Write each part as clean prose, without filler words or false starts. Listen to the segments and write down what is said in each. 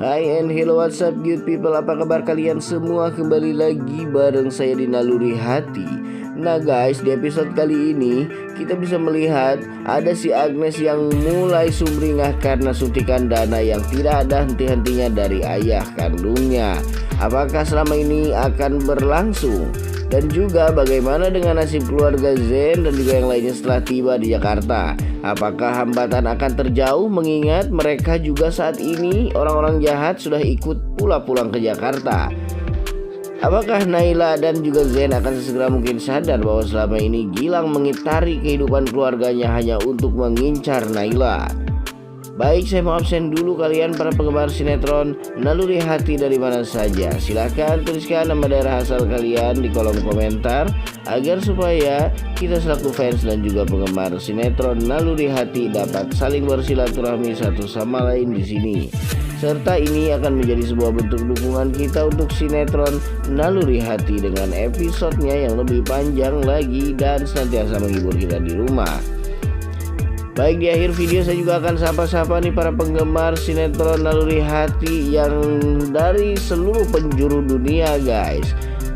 Hai and hello, what's up good people, apa kabar kalian semua? Kembali lagi bareng saya di Naluri Hati. Nah guys, di episode kali ini kita bisa melihat ada si Agnes yang mulai sumringah karena suntikan dana yang tidak ada henti-hentinya dari ayah kandungnya. Apakah selama ini akan berlangsung? Dan juga bagaimana dengan nasib keluarga Zen dan juga yang lainnya setelah tiba di Jakarta? Apakah hambatan akan terjauh mengingat mereka juga saat ini orang-orang jahat sudah ikut pula pulang ke Jakarta? Apakah Naila dan juga Zen akan sesegera mungkin sadar bahwa selama ini Gilang mengitari kehidupan keluarganya hanya untuk mengincar Naila? Baik, saya mau absen dulu kalian para penggemar sinetron Naluri Hati dari mana saja. Silahkan tuliskan nama daerah asal kalian di kolom komentar agar supaya kita selaku fans dan juga penggemar sinetron Naluri Hati dapat saling bersilaturahmi satu sama lain di sini. Serta ini akan menjadi sebuah bentuk dukungan kita untuk sinetron Naluri Hati dengan episodenya yang lebih panjang lagi dan senantiasa menghibur kita di rumah. Baik, di akhir video saya juga akan sapa-sapa nih para penggemar sinetron Naluri Hati yang dari seluruh penjuru dunia guys.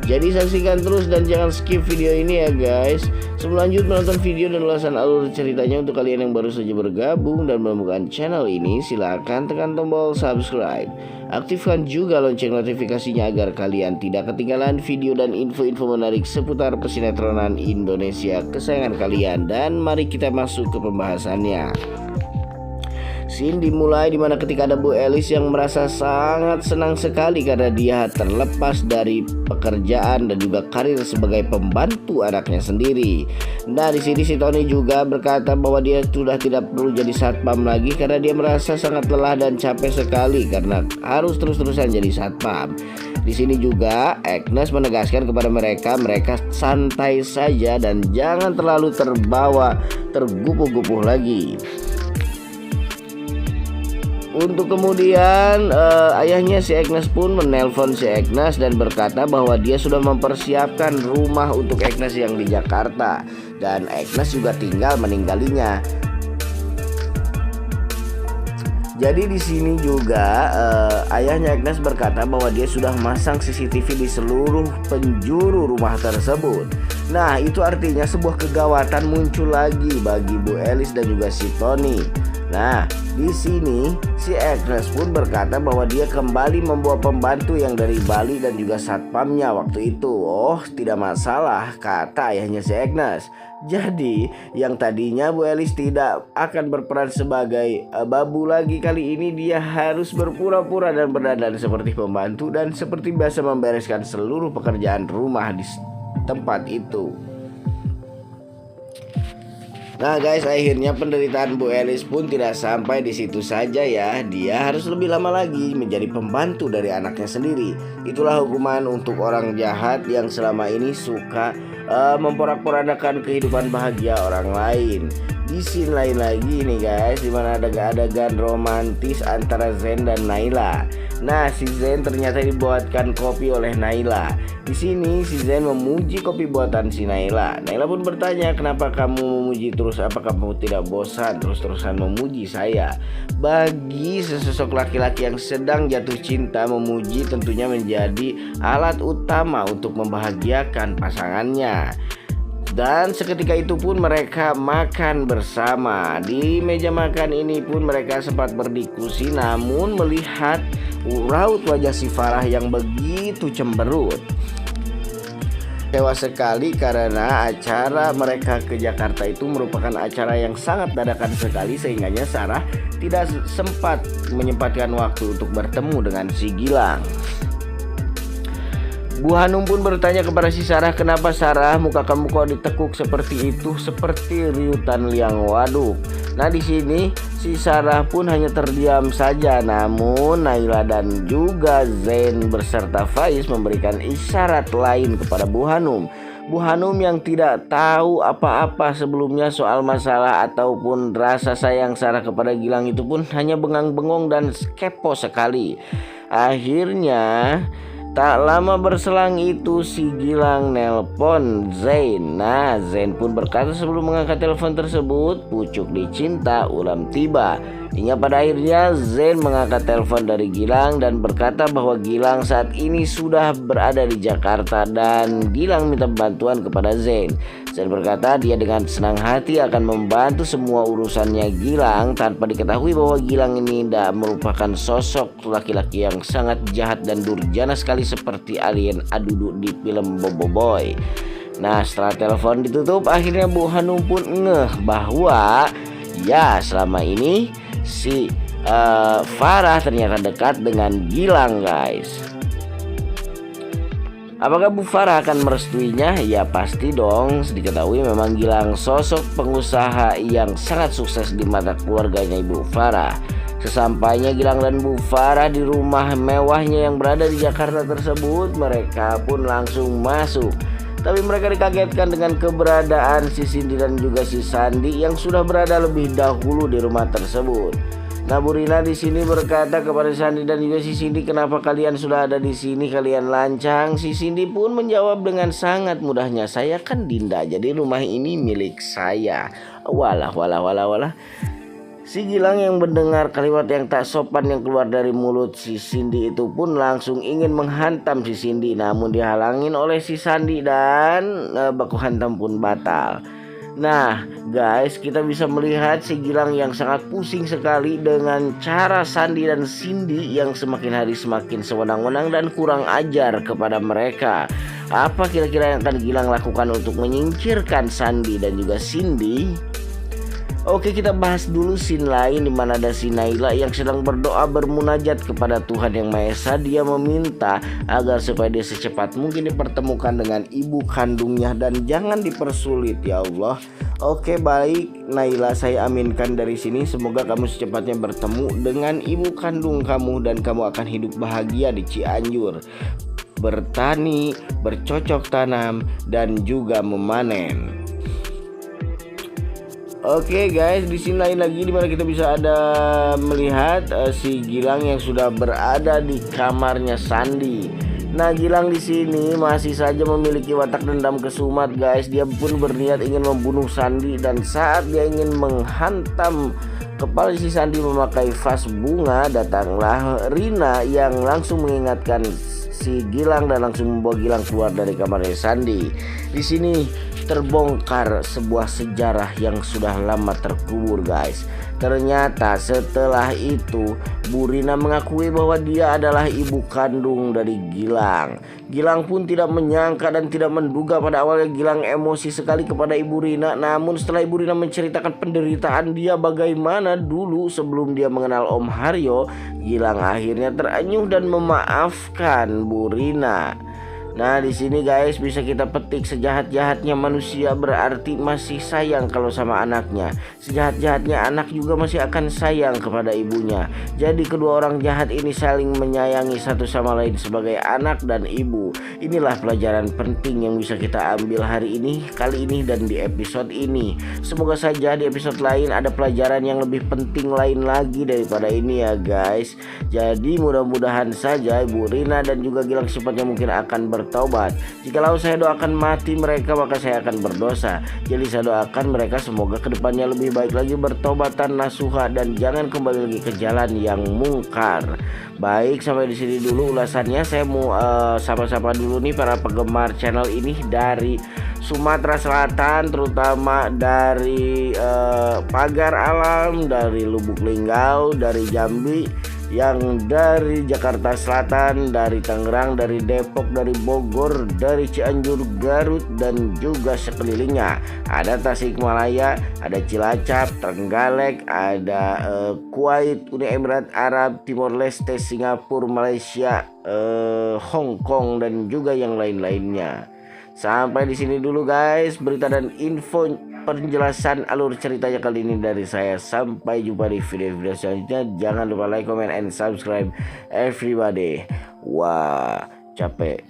Jadi saksikan terus dan jangan skip video ini ya guys. Sebelum lanjut menonton video dan ulasan alur ceritanya, untuk kalian yang baru saja bergabung dan menemukan channel ini, silahkan tekan tombol subscribe. Aktifkan juga lonceng notifikasinya agar kalian tidak ketinggalan video dan info-info menarik seputar persinetronan Indonesia kesayangan kalian. Dan mari kita masuk ke pembahasannya. Scene dimulai dimana ketika ada Bu Elis yang merasa sangat senang sekali karena dia terlepas dari pekerjaan dan juga karir sebagai pembantu anaknya sendiri. Nah, di sini si Tony juga berkata bahwa dia sudah tidak perlu jadi satpam lagi karena dia merasa sangat lelah dan capek sekali karena harus terus-terusan jadi satpam. Di sini juga Agnes menegaskan kepada mereka santai saja dan jangan terlalu tergupuh-gupuh lagi. Untuk kemudian ayahnya si Agnes pun menelpon si Agnes dan berkata bahwa dia sudah mempersiapkan rumah untuk Agnes yang di Jakarta dan Agnes juga tinggal meninggalnya. Jadi di sini juga ayahnya Agnes berkata bahwa dia sudah masang CCTV di seluruh penjuru rumah tersebut. Nah, itu artinya sebuah kegawatan muncul lagi bagi Bu Elis dan juga si Tony. Nah, di sini si Agnes pun berkata bahwa dia kembali membawa pembantu yang dari Bali dan juga satpamnya waktu itu. Oh, tidak masalah, kata ayahnya si Agnes. Jadi, yang tadinya Bu Elis tidak akan berperan sebagai babu lagi, kali ini dia harus berpura-pura dan berdandan seperti pembantu dan seperti biasa membereskan seluruh pekerjaan rumah di tempat itu. Nah guys, akhirnya penderitaan Bu Elis pun tidak sampai di situ saja ya. Dia harus lebih lama lagi menjadi pembantu dari anaknya sendiri. Itulah hukuman untuk orang jahat yang selama ini suka memporak-porandakan kehidupan bahagia orang lain. Di scene lain lagi nih guys, dimana ada adegan romantis antara Zen dan Naila. Nah, si Zen ternyata dibuatkan kopi oleh Naila. Di sini si Zen memuji kopi buatan si Naila. Naila pun bertanya, kenapa kamu memuji terus? Apa kamu tidak bosan terus-terusan memuji saya? Bagi sesosok laki-laki yang sedang jatuh cinta, memuji tentunya menjadi alat utama untuk membahagiakan pasangannya. Dan seketika itu pun mereka makan bersama. Di meja makan ini pun mereka sempat berdiskusi, namun melihat raut wajah si Farah yang begitu cemberut. Kecewa sekali karena acara mereka ke Jakarta itu merupakan acara yang sangat dadakan sekali, sehingganya Sarah tidak sempat menyempatkan waktu untuk bertemu dengan si Gilang. Bu Hanum pun bertanya kepada si Sarah, kenapa Sarah muka kamu kok ditekuk seperti itu, seperti riutan liang waduk. Nah, di sini si Sarah pun hanya terdiam saja, namun Naila dan juga Zen beserta Faiz memberikan isyarat lain kepada Bu Hanum. Bu Hanum yang tidak tahu apa-apa sebelumnya soal masalah ataupun rasa sayang Sarah kepada Gilang itu pun hanya bengang-bengong dan kepo sekali. Akhirnya Tak lama berselang itu si Gilang nelpon Zain. Nah, Zain pun berkata sebelum mengangkat telepon tersebut, pucuk dicinta ulam tiba. Hingga pada akhirnya Zain mengangkat telepon dari Gilang dan berkata bahwa Gilang saat ini sudah berada di Jakarta dan Gilang minta bantuan kepada Zain. Zain berkata dia dengan senang hati akan membantu semua urusannya Gilang tanpa diketahui bahwa Gilang ini tidak merupakan sosok laki-laki yang sangat jahat dan durjana sekali seperti alien adudu di film Bobo Boy. Nah, setelah telepon ditutup, akhirnya Bu Hanum pun ngeh bahwa ya selama ini si Farah ternyata dekat dengan Gilang, guys. Apakah Bu Farah akan merestuinya? Ya pasti dong. Diketahui memang Gilang sosok pengusaha yang sangat sukses di mata keluarganya Ibu Farah. Sesampainya Gilang dan Bu Farah di rumah mewahnya yang berada di Jakarta tersebut, mereka pun langsung masuk. Tapi mereka dikagetkan dengan keberadaan si Cindy dan juga si Sandi yang sudah berada lebih dahulu di rumah tersebut. Nah, Bu Rina di sini berkata kepada Sandi dan juga si Cindy, "Kenapa kalian sudah ada di sini? Kalian lancang." Si Cindy pun menjawab dengan sangat mudahnya, "Saya kan Dinda, jadi rumah ini milik saya." Walah. Si Gilang yang mendengar kalimat yang tak sopan yang keluar dari mulut si Cindy itu pun langsung ingin menghantam si Cindy, namun dihalangin oleh si Sandi dan baku hantam pun batal. Nah guys, kita bisa melihat si Gilang yang sangat pusing sekali dengan cara Sandi dan Cindy yang semakin hari semakin sewenang-wenang dan kurang ajar kepada mereka. Apa kira-kira yang akan Gilang lakukan untuk menyingkirkan Sandi dan juga Cindy? Oke, kita bahas dulu scene lain di mana ada si Naila yang sedang berdoa bermunajat kepada Tuhan Yang Maha Esa. Dia meminta agar supaya dia secepat mungkin dipertemukan dengan ibu kandungnya dan jangan dipersulit ya Allah. Oke, baik Naila, saya aminkan dari sini. Semoga kamu secepatnya bertemu dengan ibu kandung kamu dan kamu akan hidup bahagia di Cianjur, bertani, bercocok tanam dan juga memanen. Oke guys, di sini lain lagi dimana kita bisa ada melihat si Gilang yang sudah berada di kamarnya Sandi. Nah, Gilang di sini masih saja memiliki watak dendam kesumat, guys. Dia pun berniat ingin membunuh Sandi dan saat dia ingin menghantam kepala si Sandi memakai vas bunga, datanglah Rina yang langsung mengingatkan si Gilang dan langsung membawa Gilang keluar dari kamarnya Sandi. Di sini terbongkar sebuah sejarah yang sudah lama terkubur, guys. Ternyata setelah itu Bu Rina mengakui bahwa dia adalah ibu kandung dari Gilang. Gilang pun tidak menyangka dan tidak menduga. Pada awalnya Gilang emosi sekali kepada Ibu Rina. Namun setelah Ibu Rina menceritakan penderitaan dia bagaimana dulu sebelum dia mengenal Om Haryo, Gilang akhirnya terenyuh dan memaafkan Bu Rina. Nah, di sini guys bisa kita petik sejahat-jahatnya manusia berarti masih sayang kalau sama anaknya. Sejahat-jahatnya anak juga masih akan sayang kepada ibunya. Jadi kedua orang jahat ini saling menyayangi satu sama lain sebagai anak dan ibu. Inilah pelajaran penting yang bisa kita ambil hari ini, kali ini dan di episode ini. Semoga saja di episode lain ada pelajaran yang lebih penting lain lagi daripada ini ya guys. Jadi mudah-mudahan saja Ibu Rina dan juga Gilang secepatnya mungkin akan bertobat. Jikalau saya doakan mati mereka, maka saya akan berdosa. Jadi saya doakan mereka semoga kedepannya lebih baik lagi, bertobatan nasuha dan jangan kembali lagi ke jalan yang mungkar. Baik, sampai di sini dulu ulasannya. Saya mau sapa-sapa dulu nih para penggemar channel ini dari Sumatera Selatan, terutama dari Pagar Alam, dari Lubuk Linggau, dari Jambi, yang dari Jakarta Selatan, dari Tangerang, dari Depok, dari Bogor, dari Cianjur, Garut dan juga sekelilingnya. Ada Tasikmalaya, ada Cilacap, Trenggalek, ada Kuwait, Uni Emirat Arab, Timor Leste, Singapura, Malaysia, Hong Kong dan juga yang lain-lainnya. Sampai di sini dulu guys berita dan info penjelasan alur ceritanya kali ini dari saya. Sampai jumpa di video-video selanjutnya. Jangan lupa like, comment, and subscribe everybody. Wah, capek.